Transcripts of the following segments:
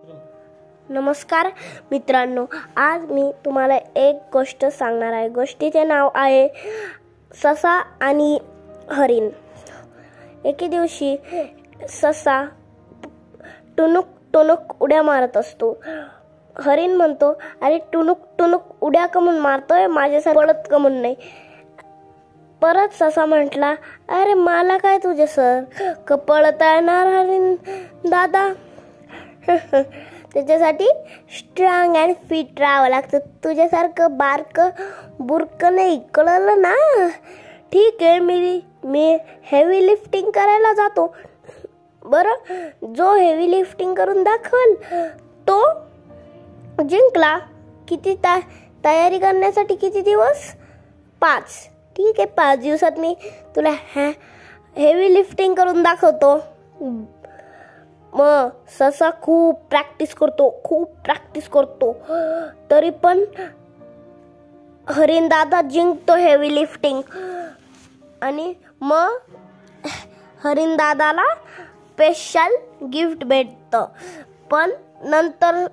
नमस्कार मित्रांनो, आज मी तुम्हाला एक गोष्ट सांगणार आहे। गोष्टीचे नाव आहे ससा आणि हरिण। एके दिवशी ससा टुनुक टुनुक उड्या मारत असतो। हरिण म्हणतो, अरे टुनुक टुनुक उड्या कमून मारतोय, माझ्यासारखं पळत कमून नाही। परत ससा म्हटला, अरे मला काय तुझे सर पळता येणार हरिण दादा। त्याच्यासाठी स्ट्रॉंग अँड फिट राहावं लागतं, तुझ्यासारखं बारक बुरक नाही, कळलं ना। ठीक आहे, मी हेवी लिफ्टिंग करायला जातो। बरं, जो हेवी लिफ्टिंग करून दाखवल तो जिंकला। किती तयारी करण्यासाठी किती दिवस? 5। ठीक आहे, 5 दिवसात मी तुला हेवी लिफ्टिंग करून दाखवतो। मग ससा खूप प्रॅक्टिस करतो, तरी पण हरिण दादा जिंकतो हेवी लिफ्टिंग। आणि मग हरिण दादाला स्पेशल गिफ्ट भेटतं। पण नंतर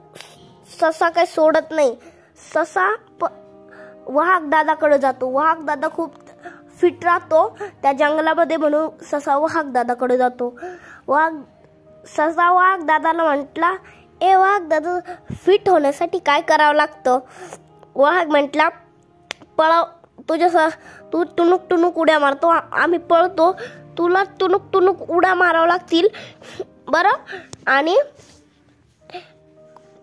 ससा काही सोडत नाही। ससा वाघ दादाकडे जातो। वाघ दादा खूप फिट राहतो त्या जंगलामध्ये, म्हणून ससा वाघ दादाकडे जातो। ससा वाघ दादाला म्हटला, ए वाघ दादा, फिट होण्यासाठी काय करावं लागतं? वाघ म्हटला, तू टुनुक टुनुक उड्या मारतो, आम्ही पळतो, तुला टुनुक टुनुक उड्या मारावं लागतील। बरं, आणि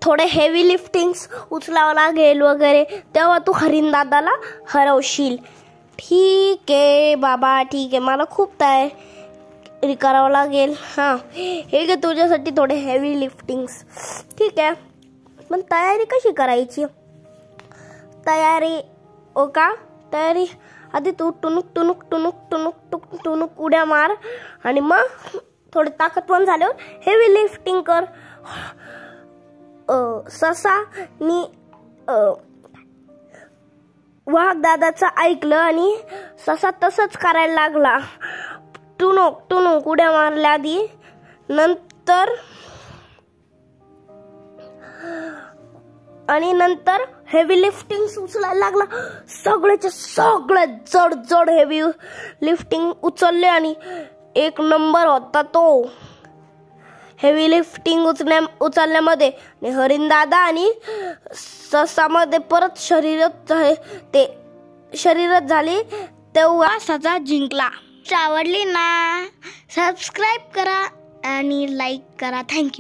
थोडे हेवी लिफ्टिंग्स उचलावं लागेल वगैरे, तेव्हा तू हरिण दादाला हरवशील। ठीक आहे बाबा, ठीक आहे, मला खूप तयारी करावं लागेल। हे घे तुझ्यासाठी थोडे हेवी लिफ्टिंग्स। ठीक आहे, पण तयारी कशी करायची? तयारी आधी तू टुनुक टुनुक टुनुक टुनुक टुक टुनुक उड्या मार, आणि मग थोडे ताकदवान झाल्यावर हेवी लिफ्टिंग कर। ससानी वाघ दादाचं ऐकलं आणि ससा तसंच करायला लागला। टुनुक टुनुक उड्या मारल्या आधी, नंतर हेवी लिफ्टिंग उचलायला लागला। सगळे जड जड हेवी लिफ्टिंग उचलले आणि 1 नंबर होता तो हेवी लिफ्टिंग उचलण्यामध्ये। हरिण दादा आणि ससामध्ये परत शरीरच झाली, तेव्हा ससा जिंकला। आवडली ना? सबस्क्राईब करा आणि लाईक करा। थँक्यू।